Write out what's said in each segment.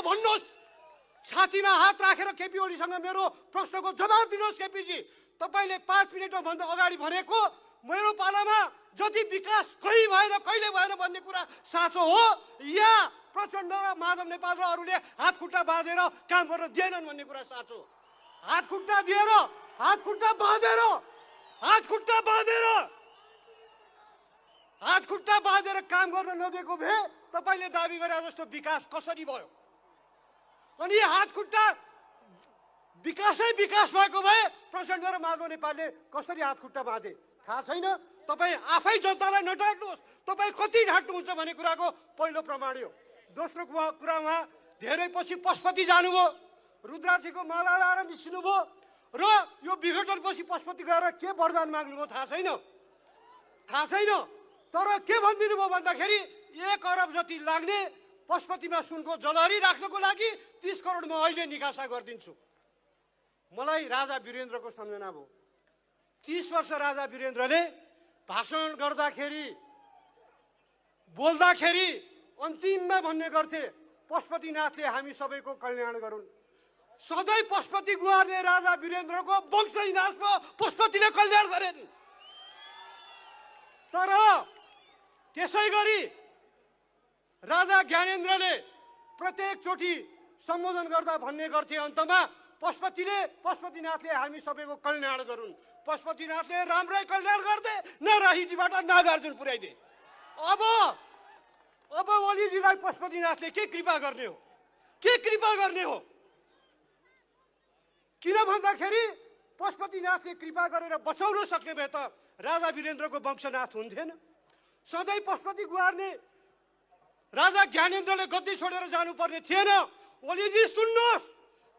भन्नुहोस्। छातीमा हात राखेर केपी ओलीसँग मेरो प्रश्नको जवाब दिनुहोस्। केपीजी, तपाईले 5 मिनेटमा भन्दा अगाडि भनेको मेरो पालामा जति विकास कहीँ भएन, कहिले भएन भन्ने कुरा साँचो हो या प्रचण्ड र माधव नेपाल र अरूले हात खुट्टा बाँधेर काम गर्न दिएनन् भन्ने कुरा साँचो? हात खुट्टा दिएर, हात खुट्टा बाँधेर, हात खुट्टा बाँधेर, हात खुट्टा बाँधेर काम गर्न नदिएको भए तपाईले दाबी गरे जस्तो विकास कसरी भयो? अनि हात खुट्टा विकासै विकास भएको भए प्रचण्ड र माधव नेपालले कसरी हात खुट्टा बाँधे थाहा छैन। तपाईँ आफै जनतालाई नढाट्नुहोस्। तपाईँ कति ढाट्नुहुन्छ भन्ने कुराको पहिलो प्रमाण हो। दोस्रो कुरा, उहाँ धेरै पछि पशुपति जानुभयो, रुद्राक्षीको माला लाएर निस्किनुभयो र यो विघटनपछि पशुपति गएर के वरदान माग्नुभयो थाहा छैन, थाहा छैन। तर के भनिदिनु भयो भन्दाखेरि 1 अरब जति लाग्ने पशुपतिमा सुनको जलहरी राख्नको लागि 30 करोड म अहिले निकासा गरिदिन्छु। मलाई राजा वीरेन्द्रको सम्झना भयो। 30 वर्ष राजा वीरेन्द्रले भाषण गर्दाखेरि बोल्दाखेरि अन्तिममा भन्ने गर्थे, पशुपतिनाथले हामी सबैको कल्याण गरून्। सधैँ पशुपति गुहारले राजा वीरेन्द्रको वंशविनाशमा पशुपतिले कल्याण गरेन्। तर त्यसै गरी राजा ज्ञानेन्द्रले प्रत्येक चोटि सम्बोधन गर्दा भन्ने गर्थे अन्तमा पशुपतिनाथले हामी सबैको कल्याण गरून्। पशुपतिनाथले राम्रै कल्याण गर्थे, न राहिटीबाट नागार्जुन पुर्याइदे। अब ओलीजीलाई पशुपतिनाथले के कृपा गर्ने हो? के कृपा गर्ने हो? किन भन्दाखेरि पशुपतिनाथले कृपा गरेर बचाउन सक्ने भए त राजा वीरेन्द्रको वंशनाथ हुन्थेन। सधैँ पशुपति गुहारले राजा ज्ञानेन्द्रले गद्दी छोडेर जानुपर्ने थिएन। ओलीजी सुन्नुहोस्,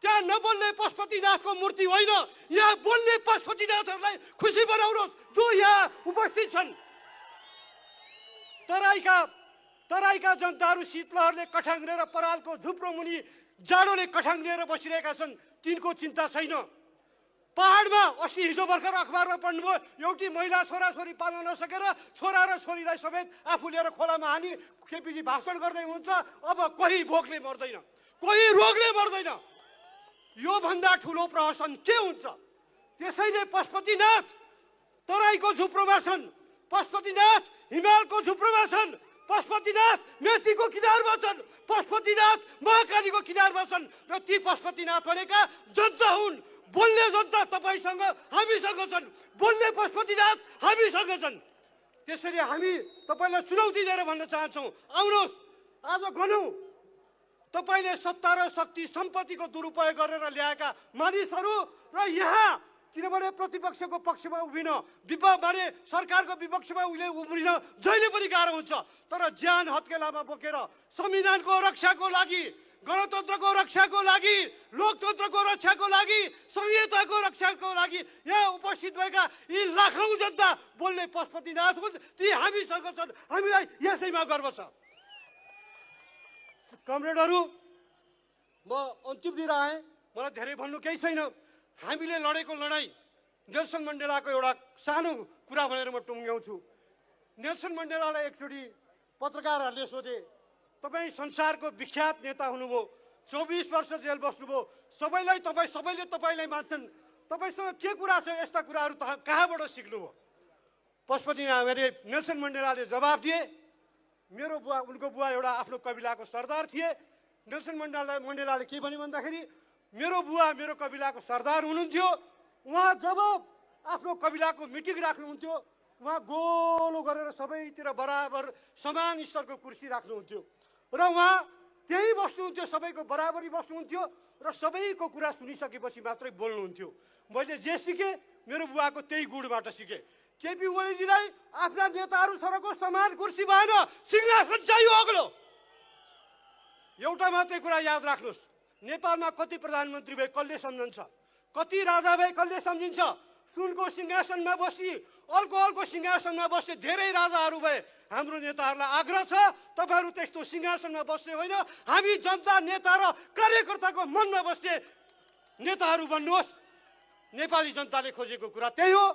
त्यहाँ नबोल्ने पशुपतिनाथको मूर्ति होइन, यहाँ बोल्ने पशुपतिनाथहरूलाई खुसी बनाउनुहोस् जो यहाँ उपस्थित छन्। तराईका जनताहरू शीतलहरले कठाङ्ग्रेर परालको झुप्रो मुनि जाडोले कठाङ्ग्रेर बसिरहेका छन्, तिनको चिन्ता छैन। पहाडमा अस्ति हिजो भर्खर अखबारमा पढ्नुभयो, एउटी महिला छोराछोरी पाल्न नसकेर छोरा र छोरीलाई समेत आफू लिएर खोलामा हानी केपीजी भाषण गर्दै हुन्छ। अब कोही भोकले मर्दैन, कोही रोगले मर्दैन। यो भन्दा ठुलो प्रहसन के हुन्छ? त्यसैले पशुपतिनाथ तराईको झुप्रोमा छन्, पशुपतिनाथ हिमालको झुप्रोमा छन्, पशुपतिनाथ मेचीको किनारमा छन्, पशुपतिनाथ महाकालीको किनारमा छन् र ती पशुपतिनाथ भनेका जनता हुन्। बोल्ने जनता तपाईसँग हामीसँग छन्, बोल्ने पशुपतिनाथ हामीसँग छन्। त्यसैले हामी तपाईलाई चुनौती दिएर भन्न चाहन्छौँ, आउनुहोस् आज गनौँ। तपाईले सत्ता र शक्ति सम्पत्तिको दुरुपयोग गरेर ल्याएका मानिसहरू र यहाँ किनभने प्रतिपक्षको पक्षमा उभिन, माने सरकारको विपक्षमा उभिन जहिले पनि गाह्रो हुन्छ। तर ज्यान हत्केलामा बोकेर संविधानको रक्षाको लागि, गणतन्त्रको रक्षाको लागि, लोकतन्त्रको रक्षाको लागि, संहिताको रक्षाको लागि यहाँ उपस्थित भएका यी लाखौं जनता बोल्ने पशुपतिनाथ हुन्। ती हामीसँग छन्, हामीलाई यसैमा गर्व छ। कमरेडहरू, म अन्तिम दिन आएँ, मलाई धेरै भन्नु केही छैन। हामीले लडेको लडाईँ नेल्सन मण्डेलाको एउटा सानो कुरा भनेर म टुङ्ग्याउँछु। नेल्सन मण्डेलालाई एकचोटि पत्रकारहरूले सोधे, तपाईँ संसारको विख्यात नेता हुनुभयो, 24 वर्ष जेल बस्नुभयो, सबैले तपाईँलाई मान्छन्, तपाईँसँग के कुरा छ? यस्ता कुराहरू कहाँबाट सिक्नुभयो? नेल्सन मण्डेलाले जवाब दिए, मेरो बुवा, उनको बुवा एउटा आफ्नो कबिलाको सरदार थिए। नेल्सन मण्डेलाले के भन्यो भन्दाखेरि, मेरो बुवा मेरो कबिलाको सरदार हुनुहुन्थ्यो, उहाँ जब आफ्नो कबिलाको मिटिङ राख्नुहुन्थ्यो, उहाँ गोलो गरेर सबैतिर बराबर समान स्तरको कुर्सी राख्नुहुन्थ्यो र उहाँ त्यही बस्नुहुन्थ्यो, सबैको बराबरी बस्नुहुन्थ्यो र सबैको कुरा सुनिसकेपछि मात्रै बोल्नुहुन्थ्यो। मैले जे सिकेँ मेरो बुवाको त्यही गुणबाट सिकेँ। केपी ओलीजीलाई आफ्ना नेताहरू सरको समान कुर्सी भएन, सिंहासन चाहियो अग्लो। एउटा मात्रै कुरा याद राख्नुहोस्, नेपालमा कति प्रधानमन्त्री भए कसले सम्झन्छ, कति राजा भए कसले सम्झिन्छ? सुनको सिंहासनमा बसी अल्कोहलको सिंहासनमा बस्ने धेरै राजाहरू भए। हाम्रो नेताहरूलाई आग्रह छ, तपाईँहरू त्यस्तो सिंहासनमा बस्ने होइन, हामी जनता, नेता र कार्यकर्ताको मनमा बस्ने नेताहरू बन्नुहोस्। नेपाली जनताले खोजेको कुरा त्यही हो।